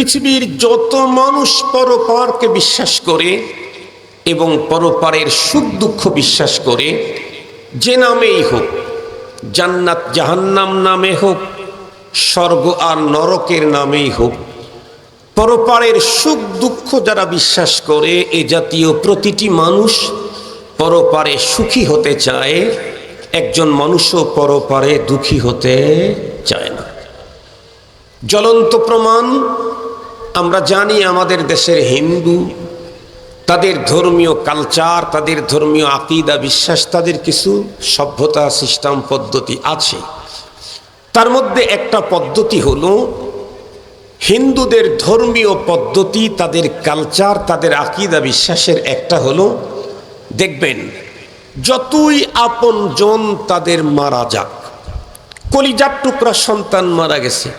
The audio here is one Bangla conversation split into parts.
পৃথিবীর যত মানুষ পরপারকে বিশ্বাস করে এবং পরপারের সুখ দুঃখ বিশ্বাস করে, যে নামেই হোক, জান্নাত জাহান্নাম নামে হোক, স্বর্গ আর নরকের নামেই হোক, পরপারের সুখ দুঃখ যারা বিশ্বাস করে, এ জাতীয় প্রতিটি মানুষ পরপারে সুখী হতে চায়। একজন মানুষও পরপারে দুঃখী হতে চায় না। জ্বলন্ত প্রমাণ আমরা জানি, আমাদের দেশের হিন্দু, তাদের ধর্মীয় কালচার, তাদের ধর্মীয় আকীদা বিশ্বাস, তাদের কিছু সভ্যতা সিস্টেম পদ্ধতি আছে। তার মধ্যে একটা পদ্ধতি হলো হিন্দুদের ধর্মীয় পদ্ধতি, তাদের কালচার, তাদের আকীদা বিশ্বাসের একটা হলো, দেখবেন যতই আপনজন তাদের মারা যাক, কলিজার টুকরা সন্তান মারা গেছে,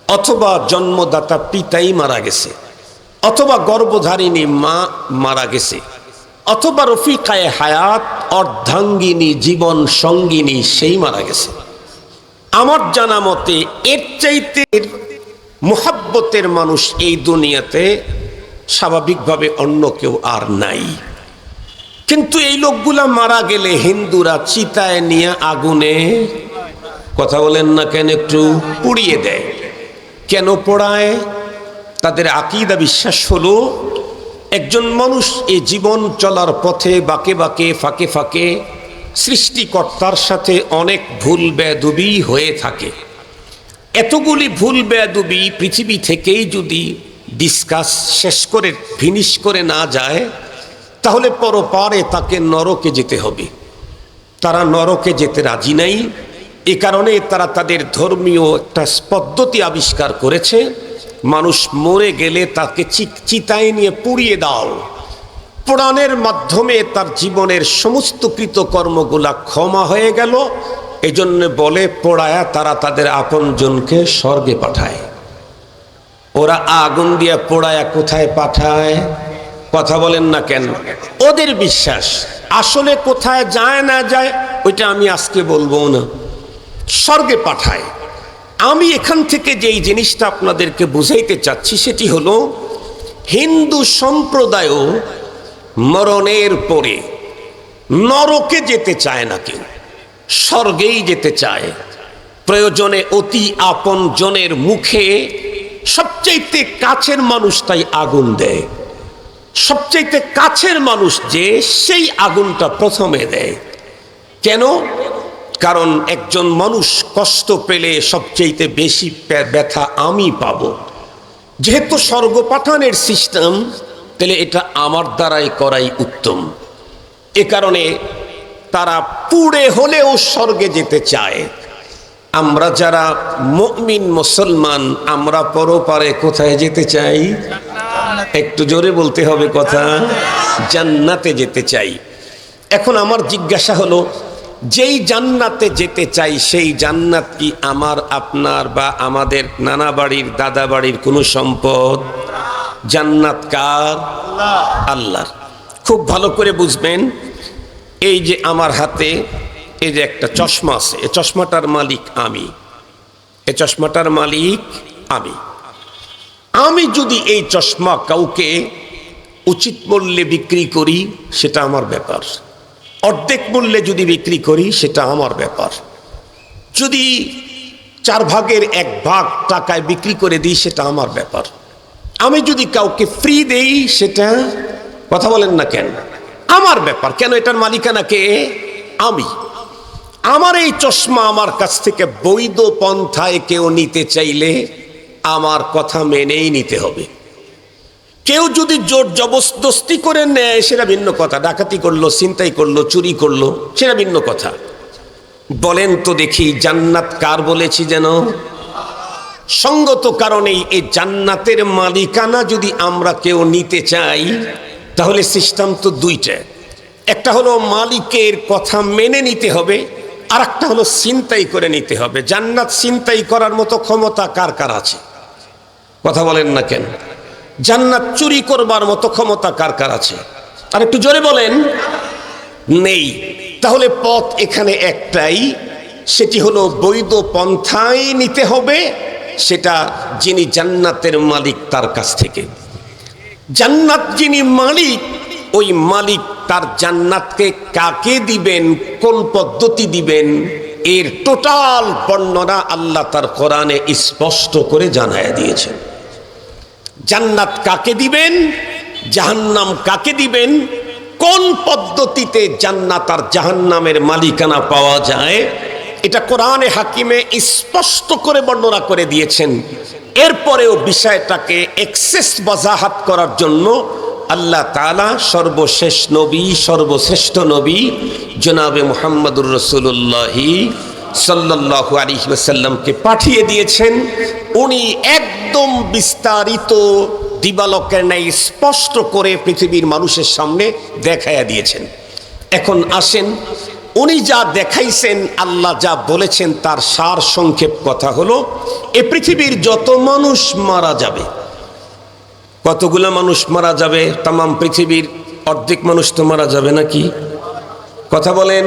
অথবা জন্মদাতা পিতাই মারা গেছে, অথবা গর্ভধারিণী মা মারা গেছে, অথবা রফিকায়ে হায়াত অর্ধাঙ্গিনী জীবন সঙ্গিনী সেই মারা গেছে, আমার জানা মতে এর চাইতে মুহাব্বতের মানুষ এই দুনিয়াতে স্বাভাবিকভাবে অন্য কেউ আর নাই। কিন্তু এই লোকগুলা মারা গেলে হিন্দুরা চিতায় নিয়ে আগুনে, কথা বলেন না কেন, একটু পুড়িয়ে দেয়। কেন পোড়ায়? তাদের আকীদা বিশ্বাস হলো একজন মানুষ এই জীবন চলার পথে বাঁকে বাঁকে, ফাঁকে ফাঁকে সৃষ্টিকর্তার সাথে অনেক ভুল বেয়াদবি হয়ে থাকে। এতগুলি ভুল বেয়াদবি পৃথিবী থেকেই যদি ডিসকাস শেষ করে ফিনিশ করে না যায়, তাহলে পরপারে তাকে নরকে যেতে হবে। তারা নরকে যেতে রাজি নাই। এ কারণে তারা তাদের ধর্মীয় একটা পদ্ধতি আবিষ্কার করেছে, মানুষ মরে গেলে তাকে চিতায় নিয়ে পুড়িয়ে দাও। পোড়ানোর মাধ্যমে তার জীবনের সমস্ত কৃতকর্মগুলা ক্ষমা হয়ে গেল। এজন্য বলে পোড়ায়া তারা তাদের আপনজনকে স্বর্গে পাঠায়। ওরা আগুন দিয়ে পোড়ায়া কোথায় পাঠায়? কথা বলেন না কেন? ওদের বিশ্বাস। আসলে কোথায় যায় না যায় ওইটা আমি আজকে বলবো না, স্বর্গে পাঠায়। আমি এখান থেকে যেই জিনিসটা আপনাদেরকে বুঝাইতে চাচ্ছি সেটি হলো, হিন্দু সম্প্রদায়ও মরণের পরে নরকে যেতে চায় না, কেউ স্বর্গেই যেতে চায়। প্রয়োজনে অতি আপন জনের মুখে সবচাইতে কাছের মানুষটাই আগুন দেয়। সবচাইতে কাছের মানুষ যে, সেই আগুনটা প্রথমে দেয়। কেন? কারণ একজন মানুষ কষ্ট পেলে সবচাইতে বেশি ব্যথা আমি পাব। যেহেতু স্বর্গ পাঠানোর সিস্টেম, তাহলে এটা আমার দ্বারাই করাই উত্তম। এ কারণে তারা পুড়ে হলেও স্বর্গে যেতে চায়। আমরা যারা মুমিন মুসলমান, আমরা পরপারে কোথায় যেতে চাই? একটু জোরে বলতে হবে কথা, জান্নাতে যেতে চাই। এখন আমার জিজ্ঞাসা হলো, যেই জান্নাতে যেতে চাই সেই জান্নাত কি আমার, আপনার বা আমাদের নানা বাড়ির, দাদা বাড়ির কোনো সম্পদ? জান্নাত কার? আল্লাহর। খুব ভালো করে বুঝবেন। এই যে আমার হাতে এই যে একটা চশমা আছে, এই চশমাটার মালিক আমি। এই চশমাটার মালিক আমি। আমি যদি এই চশমা কাউকে উচিত মূল্যে বিক্রি করি, সেটা আমার ব্যাপার। অর্ধেক মূল্যে যদি বিক্রি করি, সেটা আমার ব্যাপার। যদি 4 ভাগের 1 ভাগ টাকায় বিক্রি করে দিই, সেটা আমার ব্যাপার। আমি যদি কাউকে ফ্রি দেই, সেটা, কথা বলেন না কেন, আমার ব্যাপার। কেন? এটার মালিকানা কে? আমি। আমার এই চশমা আমার কাছ থেকে বৈধ পন্থায় কেউ নিতে চাইলে আমার কথা মেনেই নিতে হবে। কেউ যদি জোর জবরদস্তি করে নেয়, সেটা ভিন্ন কথা। ডাকাতি করলো, ছিনতাই করলো, চুরি করলো, সেটা ভিন্ন কথা। বলেন তো দেখি, জান্নাত কার বলেছি যেন? সঙ্গত কারণেই এই জান্নাতের মালিকানা যদি আমরা কেউ নিতে চাই, তাহলে সিস্টেম তো দুইটা। একটা হলো মালিকের কথা মেনে নিতে হবে, আর একটা হলো ছিনতাই করে নিতে হবে। জান্নাত ছিনতাই করার মতো ক্ষমতা কার কার আছে? কথা বলেন না কেন? জান্নাত চুরি করবার মতো ক্ষমতা কার কার আছে? আর একটু জোরে বলেন। নেই। তাহলে পথ এখানে একটাই, সেটি হলো বৈধ পন্থায় নিতে হবে, সেটা যিনি জান্নাতের মালিক তার কাছ থেকে। জান্নাত যিনি মালিক, ওই মালিক তার জান্নাতকে কাকে দিবেন, কোন পদ্ধতি দিবেন, এর টোটাল বর্ণনা আল্লাহ তার কোরআনে স্পষ্ট করে জানায়া দিয়েছেন। জান্নাত কাকে দিবেন, জাহান্নাম কাকে দিবেন, কোন পদ্ধতিতে জান্নাত আর জাহান্নামের মালিকানা পাওয়া যায়, এটা কোরআনে হাকিমে স্পষ্ট করে বর্ণনা করে দিয়েছেন। এরপরেও বিষয়টাকে এক্সেস ওয়াজাহাত করার জন্য আল্লাহ তাআলা সর্বশেষ নবী, সর্বশ্রেষ্ঠ নবী জনাবে মুহাম্মদুর রাসূলুল্লাহ সাল্লাল্লাহু আলাইহি ওয়াসাল্লামকে পাঠিয়ে দিয়েছেন। উনি একদম বিস্তারিত দিবালোকের ন্যায় স্পষ্ট করে পৃথিবীর মানুষের সামনে দেখাইয়া দিয়েছেন। এখন আসেন, উনি যা দেখাইছেন, আল্লাহ যা বলেছেন, তার সার সংক্ষেপ কথা হলো, এ পৃথিবীর যত মানুষ মারা যাবে, কতগুলো মানুষ মারা যাবে? তামাম পৃথিবীর অর্ধেক মানুষ তো মারা যাবে নাকি? কথা বলেন।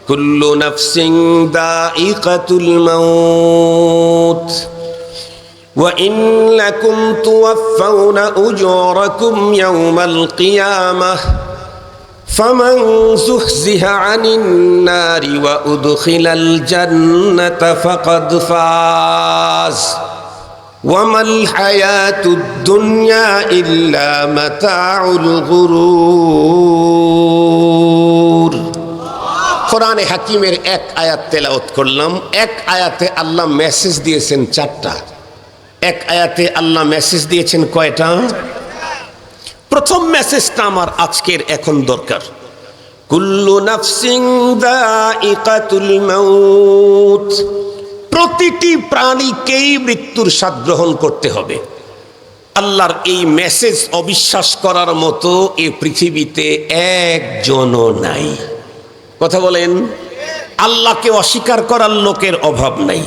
কুল্লু নাফসিন দাইকাতুল মাউত ওয়া ইন্নাকুম তুওয়াফাউনা উজুরাকুম ইয়াওমাল কিয়ামাহ ফামান যুহজিহা আনিন নারি ওয়া উদখিলাল জান্নাতা ফাকাদ ফাজ ওয়ামাল হায়াতুদ দুনিয়া ইল্লা মাতাউল গুরুর। কোরআনে হাকিমের এক আয়াত তেলাওয়াত করলাম। এক আয়াতে আল্লাহ মেসেজ দিয়েছেন চারটা। এক আয়াতে আল্লাহ মেসেজ দিয়েছেন কয়টা? প্রথম মেসেজটা আমার আজকের এখন দরকার। কুল্লু নাফসিন যায়িকাতুল মাউত, প্রতিটি প্রাণীকেই মৃত্যুর স্বাদ গ্রহণ করতে হবে। আল্লাহর এই মেসেজ অবিশ্বাস করার মতো এই পৃথিবীতে একজনও নাই। কথা বলেন। আল্লাহকে অস্বীকার করার লোকের অভাব নাই,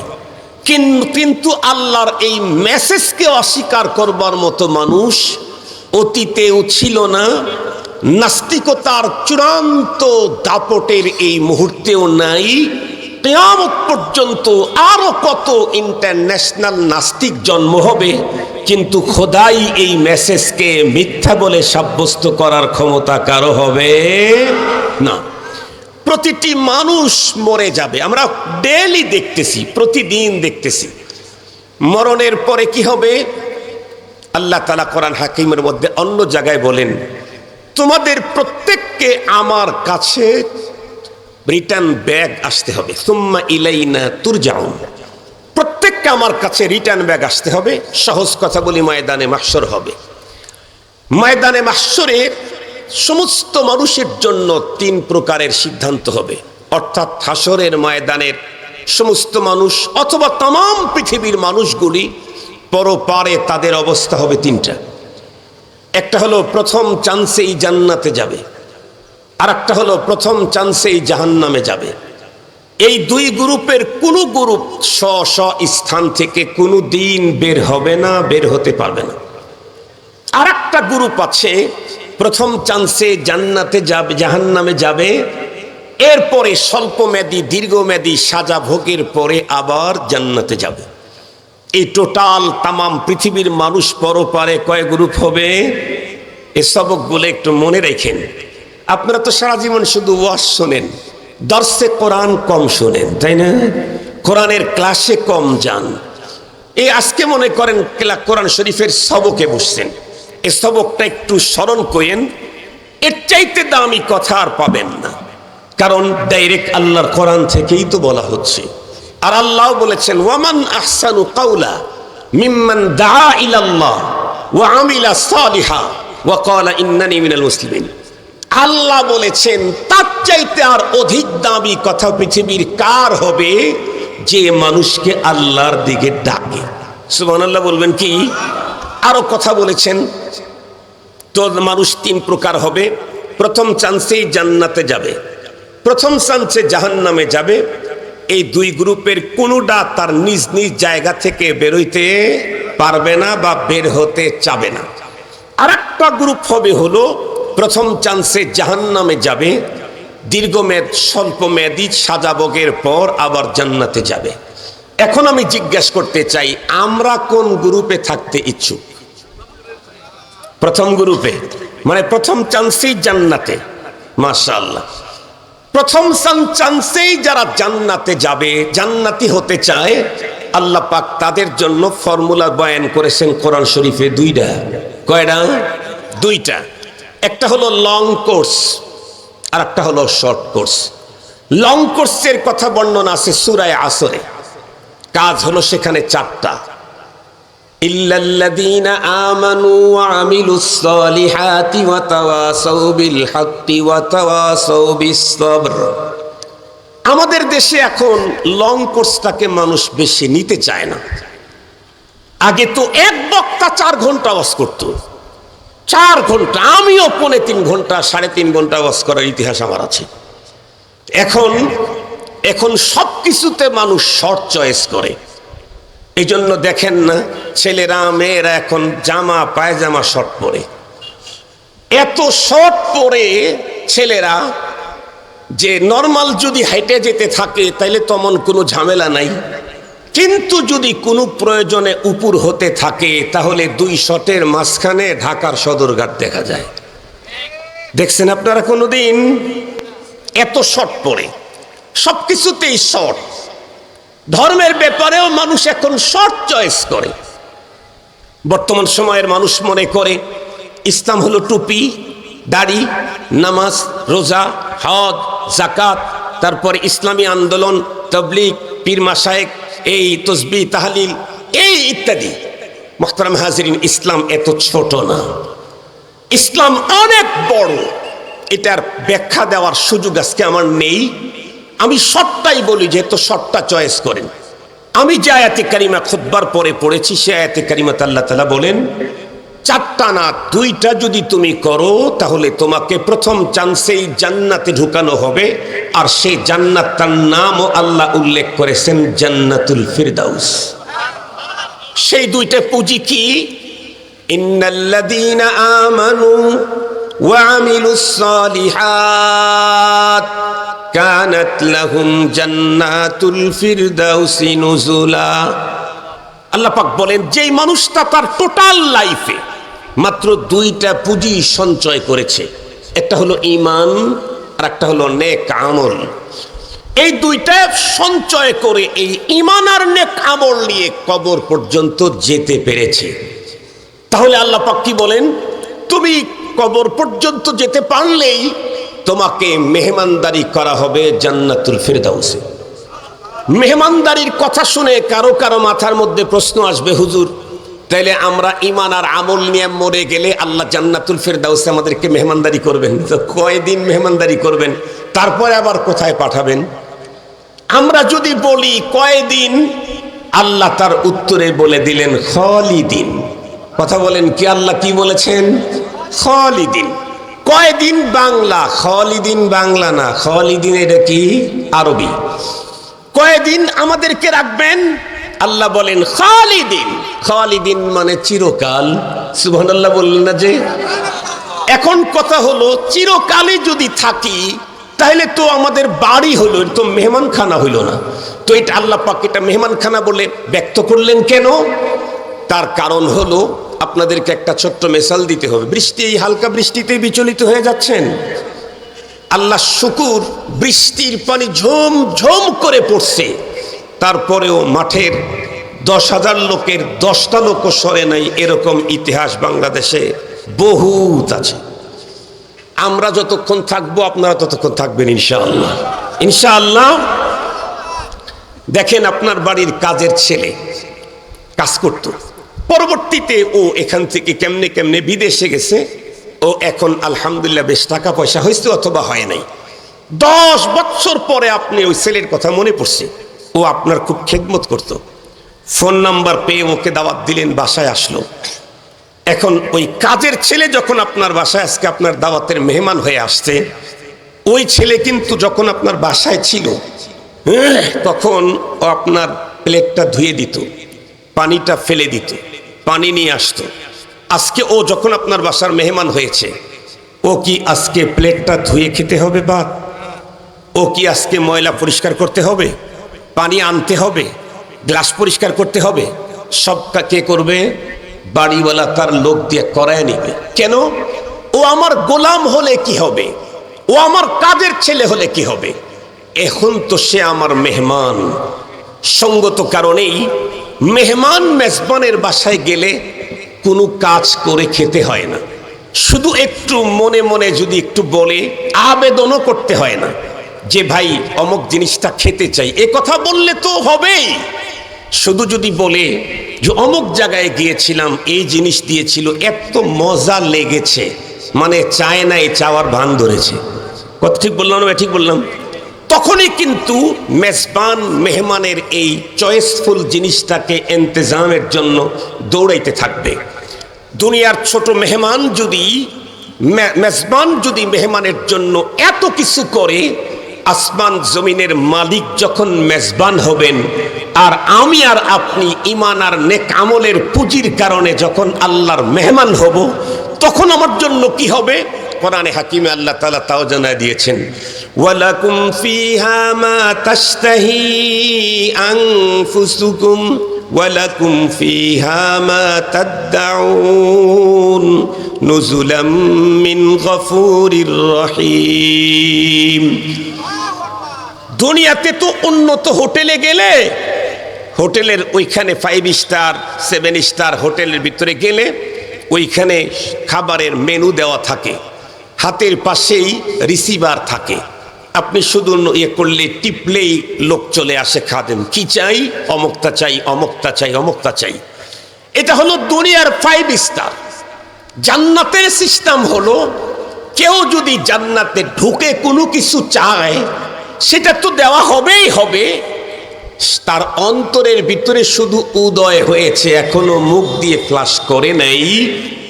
কিন্তু আল্লাহর এই মেসেজকে অস্বীকার করবার মতো মানুষ অতীতেও ছিল না, নাস্তিকতার চূড়ান্ত দাপটের এই মুহূর্তেও নাই। কিয়ামত পর্যন্ত আরো কত ইন্টারন্যাশনাল নাস্তিক জন্ম হবে, কিন্তু খোদাই এই মেসেজকে মিথ্যা বলে সাব্যস্ত করার ক্ষমতা কারো হবে না। প্রতিটি মানুষ মরে যাবে, আমরা ডেইলি দেখতেছি, প্রতিদিন দেখতেছি। মরণের পরে কি হবে? আল্লাহ তাআলা কোরআন হাকিমের মধ্যে অন্য জায়গায় বলেন, তোমাদের প্রত্যেককে আমার কাছে রিটার্ন ব্যাগ আসতে হবে। সুম্মা ইলাইনা তুরজাউন, প্রত্যেককে আমার কাছে রিটার্ন ব্যাগ আসতে হবে। সহজ কথা বলি, ময়দানে মাহশর হবে। ময়দানে মাহশরে সমস্ত মানুষের জন্য তিন প্রকারের সিদ্ধান্ত হবে, অর্থাৎ হাসরের ময়দানের সমস্ত মানুষ অথবা तमाम পৃথিবীর মানুষগুলি পরপারে তাদের অবস্থা হবে তিনটা। একটা হলো প্রথম চান্সেই জান্নাতে যাবে, আর একটা হলো প্রথম চান্সেই জাহান্নামে যাবে। এই দুই গ্রুপের কোনো গ্রুপ স্ব স্ব স্থান থেকে কোনো দিন বের হবে না, বের হতে পারবে না। আর একটা গ্রুপ আছে, প্রথম চান্সে জান্নাতে যাবে, জাহান্নামে যাবে, এরপরে স্বল্পমেয়াদী দীর্ঘমেয়াদী সাজা ভোগের পরে আবার জান্নাতে যাবে। এই টোটাল তামাম পৃথিবীর মানুষ পরপারে কয় গ্রুপ হবে? এই সবকগুলো একটু মনে রাখেন। আপনারা তো সারা জীবন শুধু ওয়াজ শোনেন, দর্শে কোরআন কম শোনেন, তাই না? কোরআনের ক্লাসে কম যান। এই আজকে মনে করেন কোরআন শরীফের সবকে বসছেন, এই সবকটা একটু স্মরণ করেন। এর চাইতে দামি কথা আর পাবেন না, কারণ ডাইরেক্ট আল্লাহর কোরআন থেকেই তো বলা হচ্ছে। আর আল্লাহ বলেছেন, ওয়ামান আহসানু কাওলা মিম্মান দাআ ইলাল্লাহ ওয়া আমিলা সালিহা ওয়া ক্বালা ইন্নানি মিনাল মুসলিমিন। আল্লাহ বলেছেন, তার চাইতে আর অধিক দামি কথা পৃথিবীর কার হবে, যে মানুষকে আল্লাহর দিকে ডাকে। সুবহানাল্লাহ বলবেন কি? আরো কথা বলেছেন, তো মানুষ তিন প্রকার হবে। প্রথম চান্সেই জান্নাতে যাবে, প্রথম চান্সে জাহান্নামে যাবে। এই দুই গ্রুপের কোনোটা তার নিজ নিজ জায়গা থেকে বেরোইতে পারবে না বা বের হতে চাবে না। আর একটা গ্রুপ হবে হলো প্রথম চান্সে জাহান্নামে যাবে, দীর্ঘমেয়াদ স্বল্পমেয়াদী সাজা ভোগের পর আবার জান্নাতে যাবে। এখন আমি জিজ্ঞাসা করতে চাই, আমরা কোন গ্রুপে থাকতে ইচ্ছুক? প্রথম গ্রুপে, মানে প্রথম চান্সেই জান্নাতে। মাশাআল্লাহ, প্রথম চান্সেই যারা জান্নাতে যাবে, জান্নাতি হতে চায়, আল্লাহ পাক তাদের জন্য ফর্মুলা বয়ান করেছেন কোরআন শরীফে দুইটা। কয়টা? দুইটা। একটা হলো লং কোর্স আর একটা হলো শর্ট কোর্স। লং কোর্সের কথা বর্ণনা আছে সূরা আসরে। কাজ হলো সেখানে চারটা: ইল্লাল্লাযীনা আমানু ওয়া আমিলুস সালিহাতি ওয়া তাওয়াসাউ বিল হাক্কি ওয়া তাওয়াসাউ বিস সবর। আমাদের দেশে এখন লং কোর্সটাকে মানুষ বেশি নিতে চায় না। আগে তো এক বক্তা 4 ঘন্টা ওয়াজ করত, 4 ঘন্টা। আমিও 3.5 ঘন্টা 3.5 ঘন্টা ওয়াজ করার ইতিহাস আমার আছে। এখন সব কিছুতে মানুষ শর্ট চয়েস করে। এই জন্য দেখেন না, ছেলেরা মেয়েরা এখন জামা পায়জামা শর্ট পরে। এত শর্ট পরে ছেলেরা যে নর্মাল যদি হাইটে যেতে থাকে তাইলে তেমন কোনো ঝামেলা নাই, কিন্তু যদি কোনো প্রয়োজনে উপর হতে থাকে তাহলে 2 শটের মাঝখানে ঢাকার সদরঘাট দেখা যায়। দেখছেন আপনারা কোনোদিন? এত শর্ট পরে, সব কিছুতেই শর্ট। ধর্মের ব্যাপারেও মানুষ এখন শর্ট চয়েস করে। বর্তমান সময়ের মানুষ মনে করে ইসলাম হলো টুপি, দাড়ি, নামাজ, রোজা, হজ, যাকাত, তারপরে ইসলামী আন্দোলন, তাবলীগ, পীর মাশায়েখ, এই তাসবিহ তাহলিল, এই ইত্যাদি। মুহতারাম হাজিরিন, ইসলাম এত ছোট না, ইসলাম অনেক বড়। এটার ব্যাখ্যা দেওয়ার সুযোগ আজকে আমার নেই। আমি শর্টটাই বলি, যেহেতু শর্টটা চয়েস করেন। আমি যে আয়াতে কারিমা খুতবার পরে পড়েছি, সে আয়াতে কারিমাতে আল্লাহ তাআলা বলেন, 4টা না 2টা যদি তুমি করো তাহলে তোমাকে প্রথম চান্সেই জান্নাতে ঢুকানো হবে। আর সেই জান্নাতটার নামও আল্লাহ উল্লেখ করেছেন জান্নাতুল ফিরদাউস। সেই 2টা পুঁজি কি? ইন্নাল্লাযীনা আমানু ওয়া আমিলুস সালিহাত কানাত লাহুম জান্নাতুল ফিরদাউসি নুজুলা। আল্লাহ পাক বলেন, যেই মানুষটা তার টোটাল লাইফে মাত্র 2টা পুঁজি সঞ্চয় করেছে, একটা হলো ঈমান আর একটা হলো নেক আমল। এই 2টা সঞ্চয় করে এই ঈমান আর নেক আমল নিয়ে কবর পর্যন্ত যেতে পেরেছে, তাহলে আল্লাহ পাক কি বলেন? তুমি কবর পর্যন্ত যেতে পারলেই তোমাকে মেহমানদারি করা হবে জান্নাতুল ফিরদাউসে। মেহমানদারির কথা শুনে কারো কারো মাথার মধ্যে প্রশ্ন আসবে, হুজুর তাইলে আমরা ঈমান আর আমল নিয়ে মরে গেলে আল্লাহ জান্নাতুল ফিরদাউসে আমাদেরকে মেহমানদারি করবেন তো কয়দিন মেহমানদারি করবেন, তারপরে আবার কোথায় পাঠাবেন? আমরা যদি বলি কয়দিন, আল্লাহ তার উত্তরে বলে দিলেন খালিদিন। কথা বলেন কি? আল্লাহ কি বলেছেন? খালিদিন। কয়দিন বাংলা, খালিদিন বাংলা না, খালিদিন এটা কি? আরবি। কয়দিন আমাদেরকে রাখবেন? আল্লাহ বলেন খালিদিন। খালিদিন মানে চিরকাল। সুবহানাল্লাহ বললেন না যে? এখন কথা হলো, চিরকালই যদি থাকি তাহলে তো আমাদের বাড়ি হলো, তো মেহমানখানা হইল না। তো এটা আল্লাহ পাক এটা মেহমানখানা বলে ব্যক্ত করলেন কেন? তার কারণ হলো, আপনাদেরকে একটা ছোট্ট মেসাল দিতে হবে। বৃষ্টি, এই হালকা বৃষ্টিতে বিচলিত হয়ে যাচ্ছেন, আল্লাহ শুকুর, বৃষ্টির পানি ঝুম ঝুম করে পড়ছে, তারপরেও মাঠের 10,000 লোকের 10টা লোকও সরে নাই, এরকম ইতিহাস বাংলাদেশে বহুত আছে। আমরা যতক্ষণ থাকবো আপনারা ততক্ষণ থাকবেন ইনশাআল্লাহ। ইনশাআল্লাহ। দেখেন, আপনার বাড়ির কাজের ছেলে কাজ করত, পরবর্তীতে ও এখান থেকে কেমনে কেমনে বিদেশে গেছে, ও এখন আলহামদুলিল্লাহ বেশ টাকা পয়সা হয়েছে অথবা হয় নাই। 10 বছর পরে আপনি ওই ছেলের কথা মনে পড়ছে, ও আপনার খুব খেদমত করত, ফোন নাম্বার পেয়ে ওকে দাওয়াত দিলেন, বাসায় আসলো। এখন ওই কাজের ছেলে যখন আপনার বাসায় আজকে আপনার দাওয়াতের মেহমান হয়ে আসছে, ওই ছেলে কিন্তু যখন আপনার বাসায় ছিল তখন ও আপনার প্লেটটা ধুয়ে দিত, পানিটা ফেলে দিত, পানি নিয়ে আসতো। আজকে ও যখন আপনার বাসার মেহমান হয়েছে, ও কি আজকে প্লেটটা ধুয়ে খেতে হবে ভাত? ও কি আজকে ময়লা পরিষ্কার করতে হবে, পানি আনতে হবে? গ্লাস পরিষ্কার করতে হবে, সব কে করবে? বাড়িওয়ালা তার লোক দিয়ে করায় নিবে। কেন? ও আমার গোলাম হলে কি হবে, ও আমার কাজের ছেলে হলে কি হবে, এখন তো সে আমার মেহমান। সঙ্গত কারণেই মেহমান মেজবানের বাসায় গেলে কোনো কাজ করে খেতে হয় না, শুধু একটু মনে মনে যদি একটু বলে, আবেদনও করতে হয় না যে ভাই অমুক জিনিসটা খেতে চাই, এ কথা বললে তো হবেই। শুধু যদি বলে যে অমুক জায়গায় গিয়েছিলাম, এই জিনিস দিয়েছিল, এত মজা লেগেছে, মানে চায় না, এই চাওয়ার ভান ধরেছে। কথা ঠিক বললাম না? ঠিক বললাম? তখনই কিন্তু মেজবান মেহমানের এই চয়েসফুল জিনিসটাকে ইন্তজামের জন্য দৌড়াইতে থাকবে। দুনিয়ার ছোট মেহমান যদি মেজবান যদি মেহমানের জন্য এত কিছু করে, আসমান জমিনের মালিক যখন মেজবান হবেন, আর আমি আর আপনি ঈমান আর নেক আমলের পুঁজির কারণে যখন আল্লাহর মেহমান হব, তখন আমার জন্য কি হবে? কোরআনে হাকিমে আল্লাহ তাআলা তাও জানায় দিয়েছেন, ওয়ালাকুম ফিহা মা তাশতাহি আনফুসুকুম ওয়ালাকুম ফিহা মা তাদউন নুজুলাম মিন গফুরির রহিম। দুনিয়াতে তো উন্নত হোটেলে গেলে, হোটেলের ওইখানে 5 স্টার 7 স্টার হোটেলের ভিতরে গেলে ওইখানে খাবারের মেনু দেওয়া থাকে, হাতের পাশেই রিসিভার থাকে, আপনি শুধু ইয়ে করলে টিপলেই লোক চলে আসে, খাদেম কি চাই, অমুকটা চাই, অমুকটা চাই, অমুকটা চাই। এটা হলো দুনিয়ার 5 স্টার। জান্নাতের সিস্টেম হলো, কেউ যদি জান্নাতে ঢুকে কোনো কিছু চায়, সেটা তো দেওয়া হবেই হবে, তার অন্তরের ভিতরে শুধু উদয় হয়েছে, এখনো মুখ দিয়ে ফ্লাশ করে নাই,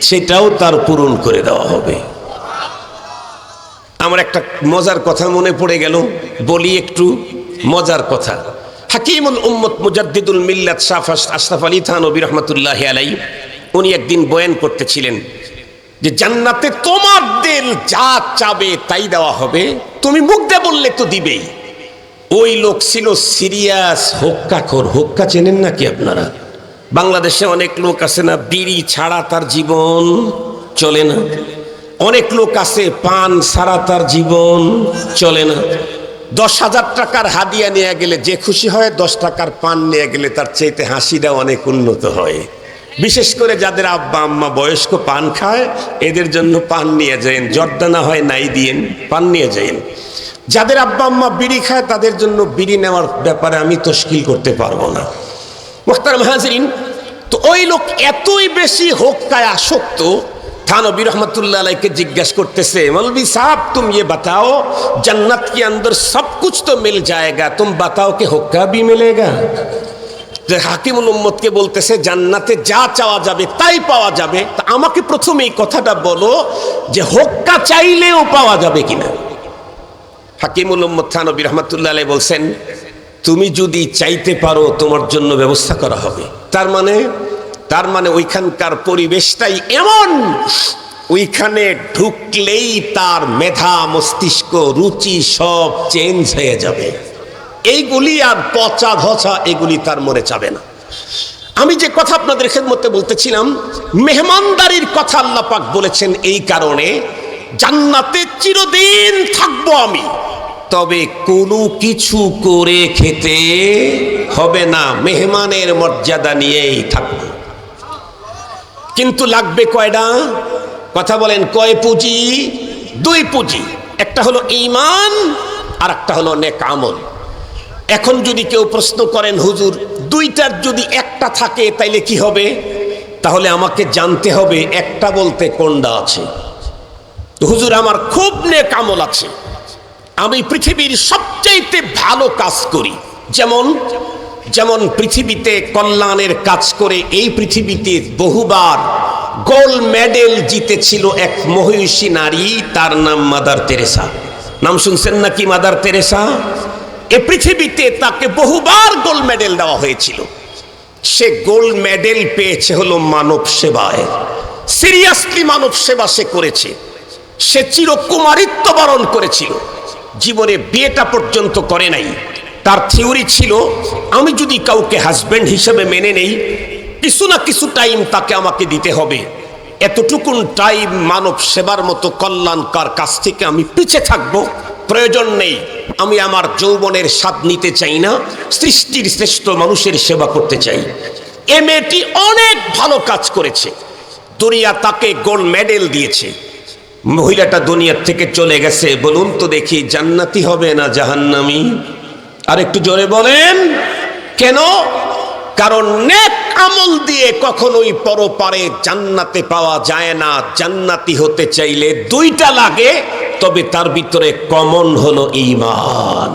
সেটাও তার পূরণ করে দেওয়া হবে। আমার একটা মজার কথা মনে পড়ে গেল, বলি একটু মজার কথা। হাকিমুল উম্মত মুজাদ্দিদুল মিল্লাত শাহ আশরাফ আলী থানভী রাহমাতুল্লাহি আলাইহি, উনি একদিন বয়ান করতেছিলেন যে জান্নাতে তোমার দিল যা চাবে তাই দেওয়া হবে, তুমি মুখ দিয়ে বললে তো দিবেই। ওই লোক ছিল সিরিয়াস হোক্কাখোর। হোক্কা চেনেন নাকি আপনারা? বাংলাদেশে অনেক লোক আছে না, বিড়ি ছাড়া তার জীবন চলে না। অনেক লোক আছে পান ছাড়া তার জীবন চলে না। 10,000 টাকার হাদিয়া নিয়ে গেলে যে খুশি হয়, 10 টাকার পান নিয়ে গেলে তার চাইতে হাসিটা অনেক উন্নত হয়। বিশেষ করে যাদের আব্বা আম্মা বয়স্ক পান খায়, এদের জন্য পান নিয়ে যায়েন, জর্দানা হয় নাই দিয়েন, পান নিয়ে যায়েন। যাদের আব্বা আম্মা বিড়ি খায়, তাদের জন্য বিড়ি নেওয়ার ব্যাপারে আমি তশকিল করতে পারবো না। মুহতারাম হাজিরিন, তো ওই লোক এতই বেশি হোক্কায় আসক্ত, থানভী रहमतुल्लाह अलैह के जिज्ञासा करते से, मौलवी साहब तुम ये बताओ, जन्नत के अंदर सब कुछ तो मिल जाएगा, तुम बताओ कि हुक्का भी मिलेगा? হাকিমুল উম্মতকে বলতেছে জান্নাতে যা চাওয়া যাবে তাই পাওয়া যাবে, তা আমাকে প্রথমে এই কথাটা বলো যে হুক্কা চাইলেও পাওয়া যাবে কিনা। হাকিমুল উম্মত থানভী रहमतुल्लाह अलैह বলছেন, তুমি যদি চাইতে পারো তোমার জন্য ব্যবস্থা করা হবে। তার মানে ওইখানকার পরিবেশটাই এমন, ওইখানে ঢুকলেই তার মেধা মস্তিষ্ক রুচি সব চেঞ্জ হয়ে যাবে। এইগুলি আর পচা ধচা এগুলি তার মনে যাবে না। আমি যে কথা আপনাদের খেদমতে বলতেছিলাম, মেহমানদারির কথা আল্লাহ পাক বলেছেন এই কারণে, জান্নাতে চিরদিন থাকবো আমি, তবে কোনো কিছু করে খেতে হবে না, মেহমানের মর্যাদা নিয়েই থাকবো। কিন্তু লাগবে কয়টা? কথা বলেন, কয় পুঁজি? 2 পুঁজি। একটা হলো ঈমান আর একটা হলো নেক আমল। এখন যদি কেউ প্রশ্ন করেন, হুজুর দুইটার যদি একটা থাকে তাইলে কি হবে? তাহলে আমাকে জানতে হবে একটা বলতে কোনটা আছে। হুজুর আমার খুব নেক আমল আছে, আমি পৃথিবীর সবচাইতে ভালো কাজ করি, যেমন পৃথিবীতে কল্যাণের কাজ করে এই পৃথিবীতে বহুবার গোল্ড মেডেল জিতেছিল এক মহিষী নারী, তার নাম মাদার তেরেসা। নাম শুনছেন নাকি মাদার তেরেসা? এ পৃথিবীতে তাকে বহুবার গোল্ড মেডেল দেওয়া হয়েছিল। সে গোল্ড মেডেল পেয়েছে হলো মানব সেবায়, সিরিয়াসলি মানব সেবা সে করেছে। সে চিরকুমারিত্ব বরণ করেছিল, জীবনে বিয়েটা পর্যন্ত করে নাই। তার থিওরি ছিল, আমি যদি কাউকে হাজব্যান্ড হিসেবে মেনে নেই, কিছু না কিছু টাইম তাকে আমাকে দিতে হবে। এতটুকুন টাইম মানব সেবার মতো কল্যাণকার কাছ থেকে আমি পিছিয়ে থাকব, প্রয়োজন নেই। আমি আমার যৌবনের স্বাদ নিতে চাই না, সৃষ্টির শ্রেষ্ঠ মানুষের সেবা করতে চাই। এ মেয়েটি অনেক ভালো কাজ করেছে, দুনিয়া তাকে গোল্ড মেডেল দিয়েছে। মহিলাটা দুনিয়ার থেকে চলে গেছে। বলুন তো দেখি, জান্নাতি হবে না জাহান্নামী? আর একটু জোরে বলেন। কেন? কারণ নেক আমল দিয়ে কখনোই পরপারে জান্নাতে পাওয়া যায় না। জান্নাতি হতে চাইলে দুইটা লাগে, তবে তার ভিতরে কমন হলো ঈমান।